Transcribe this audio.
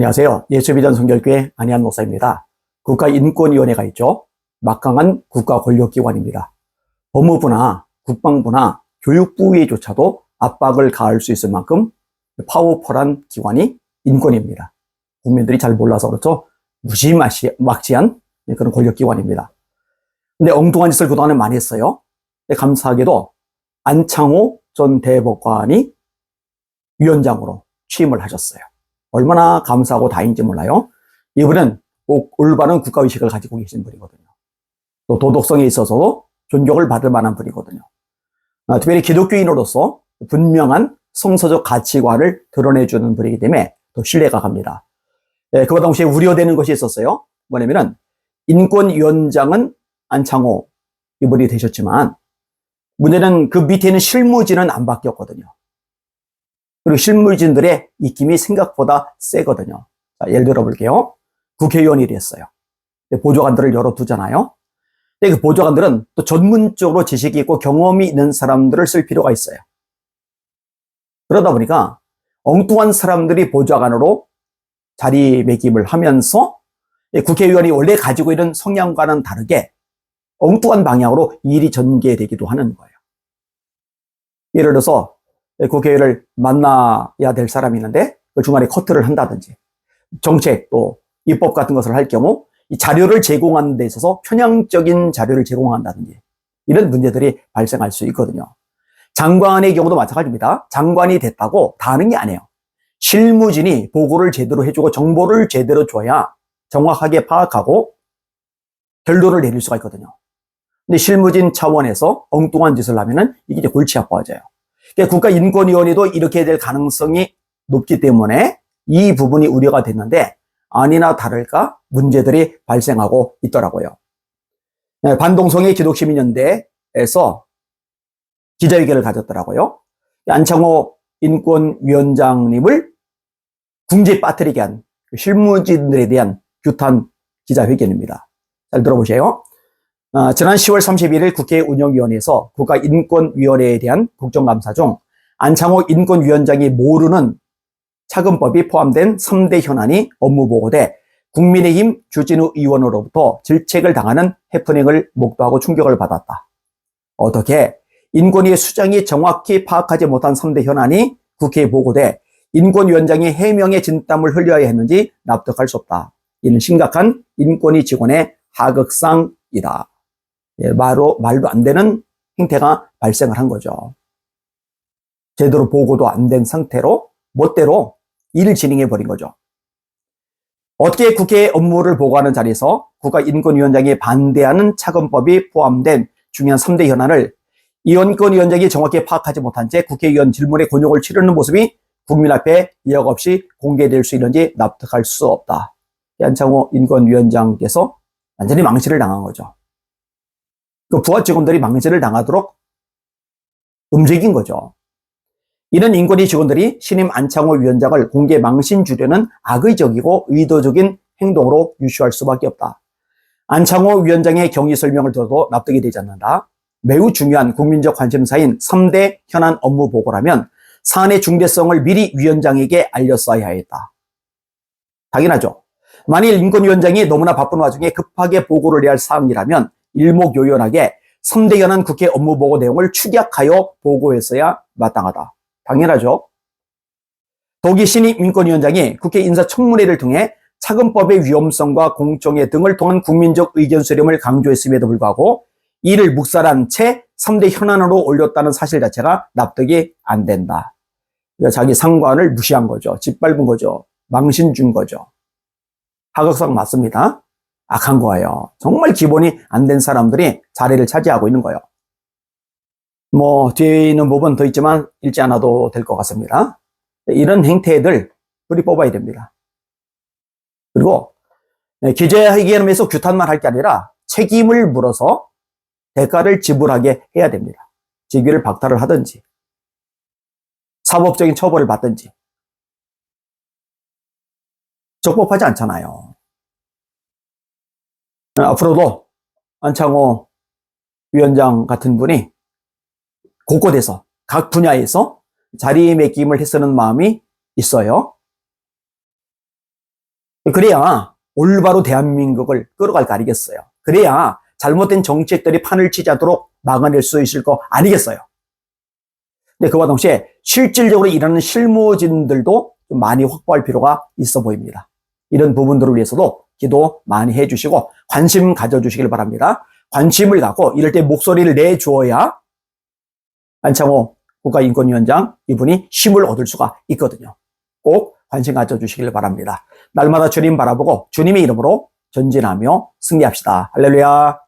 안녕하세요. 예수비전 성결교회 안희한 목사입니다. 국가인권위원회가 있죠. 막강한 국가권력기관입니다. 법무부나 국방부나 교육부에조차도 압박을 가할 수 있을 만큼 파워풀한 기관이 인권위입니다. 국민들이 잘 몰라서 그렇죠. 무지막지한 그런 권력기관입니다. 근데 엉뚱한 짓을 그동안에 많이 했어요. 근데 감사하게도 안창호 전 대법관이 위원장으로 취임을 하셨어요. 얼마나 감사하고 다행인지 몰라요. 이분은 올바른 국가의식을 가지고 계신 분이거든요. 또 도덕성에 있어서도 존경을 받을 만한 분이거든요. 특별히 기독교인으로서 분명한 성서적 가치관을 드러내주는 분이기 때문에 더 신뢰가 갑니다. 그와 동시에 우려되는 것이 있었어요. 뭐냐면은 인권위원장은 안창호 이분이 되셨지만 문제는 그 밑에 있는 실무진은 안 바뀌었거든요. 그리고 실무진들의 입김이 생각보다 세거든요. 자, 예를 들어 볼게요. 국회의원이 됐어요. 보좌관들을 열어두잖아요. 그 보좌관들은 또 전문적으로 지식이 있고 경험이 있는 사람들을 쓸 필요가 있어요. 그러다 보니까 엉뚱한 사람들이 보좌관으로 자리매김을 하면서 국회의원이 원래 가지고 있는 성향과는 다르게 엉뚱한 방향으로 일이 전개되기도 하는 거예요. 예를 들어서 국회의원을 만나야 될 사람이 있는데 그 중간에 커트를 한다든지 정책 또 입법 같은 것을 할 경우 이 자료를 제공하는 데 있어서 편향적인 자료를 제공한다든지 이런 문제들이 발생할 수 있거든요. 장관의 경우도 마찬가지입니다. 장관이 됐다고 다 하는 게 아니에요. 실무진이 보고를 제대로 해주고 정보를 제대로 줘야 정확하게 파악하고 결론을 내릴 수가 있거든요. 근데 실무진 차원에서 엉뚱한 짓을 하면은 이게 이제 골치 아파져요. 국가인권위원회도 이렇게 될 가능성이 높기 때문에 이 부분이 우려가 됐는데 아니나 다를까 문제들이 발생하고 있더라고요. 반동성의 기독시민연대에서 기자회견을 가졌더라고요. 안창호 인권위원장님을 궁지에 빠뜨리게 한 실무진들에 대한 규탄 기자회견입니다. 잘 들어보세요. 지난 10월 31일 국회 운영위원회에서 국가인권위원회에 대한 국정감사 중 안창호 인권위원장이 모르는 차근법이 포함된 3대 현안이 업무보고돼 국민의힘 주진우 의원으로부터 질책을 당하는 해프닝을 목도하고 충격을 받았다. 어떻게 인권위의 수장이 정확히 파악하지 못한 3대 현안이 국회에 보고돼 인권위원장이 해명의 진땀을 흘려야 했는지 납득할 수 없다. 이는 심각한 인권위 직원의 하극상이다. 말도 안 되는 행태가 발생을 한 거죠. 제대로 보고도 안 된 상태로 멋대로 일을 진행해 버린 거죠. 어떻게 국회 업무를 보고하는 자리에서 국가인권위원장이 반대하는 차근법이 포함된 중요한 3대 현안을 인권위원장이 정확히 파악하지 못한 채 국회의원 질문에 곤욕을 치르는 모습이 국민 앞에 예약 없이 공개될 수 있는지 납득할 수 없다. 안창호 인권위원장께서 완전히 망신을 당한 거죠. 그 부하 직원들이 망신을 당하도록 움직인 거죠. 이는 인권위 직원들이 신임 안창호 위원장을 공개 망신 주려는 악의적이고 의도적인 행동으로 유추할 수밖에 없다. 안창호 위원장의 경위 설명을 들어도 납득이 되지 않는다. 매우 중요한 국민적 관심사인 3대 현안 업무 보고라면 사안의 중대성을 미리 위원장에게 알렸어야 했다. 당연하죠. 만일 인권위원장이 너무나 바쁜 와중에 급하게 보고를 해야 할 사항이라면 일목요연하게 3대 현안 국회 업무 보고 내용을 축약하여 보고했어야 마땅하다. 당연하죠. 더욱이 신임 인권위원장이 국회 인사청문회를 통해 차근법의 위험성과 공정의 등을 통한 국민적 의견 수렴을 강조했음에도 불구하고 이를 묵살한 채 3대 현안으로 올렸다는 사실 자체가 납득이 안 된다. 그러니까 자기 상관을 무시한 거죠. 짓밟은 거죠. 망신 준 거죠. 하극상 맞습니다. 악한 거예요. 정말 기본이 안 된 사람들이 자리를 차지하고 있는 거예요. 뒤에 있는 부분 더 있지만 읽지 않아도 될 것 같습니다. 이런 행태들 뿌리 뽑아야 됩니다. 그리고 기자회견에서 규탄만 할 게 아니라 책임을 물어서 대가를 지불하게 해야 됩니다. 직위를 박탈을 하든지 사법적인 처벌을 받든지. 적법하지 않잖아요. 앞으로도 안창호 위원장 같은 분이 곳곳에서 각 분야에서 자리매김을 했쓰는 마음이 있어요. 그래야 올바로 대한민국을 끌어갈 거 아니겠어요. 그래야 잘못된 정책들이 판을 치지 않도록 막아낼 수 있을 거 아니겠어요. 근데 그와 동시에 실질적으로 일하는 실무진들도 좀 많이 확보할 필요가 있어 보입니다. 이런 부분들을 위해서도 기도 많이 해주시고 관심 가져주시길 바랍니다. 관심을 갖고 이럴 때 목소리를 내주어야 안창호 국가인권위원장 이분이 힘을 얻을 수가 있거든요. 꼭 관심 가져주시길 바랍니다. 날마다 주님 바라보고 주님의 이름으로 전진하며 승리합시다. 할렐루야.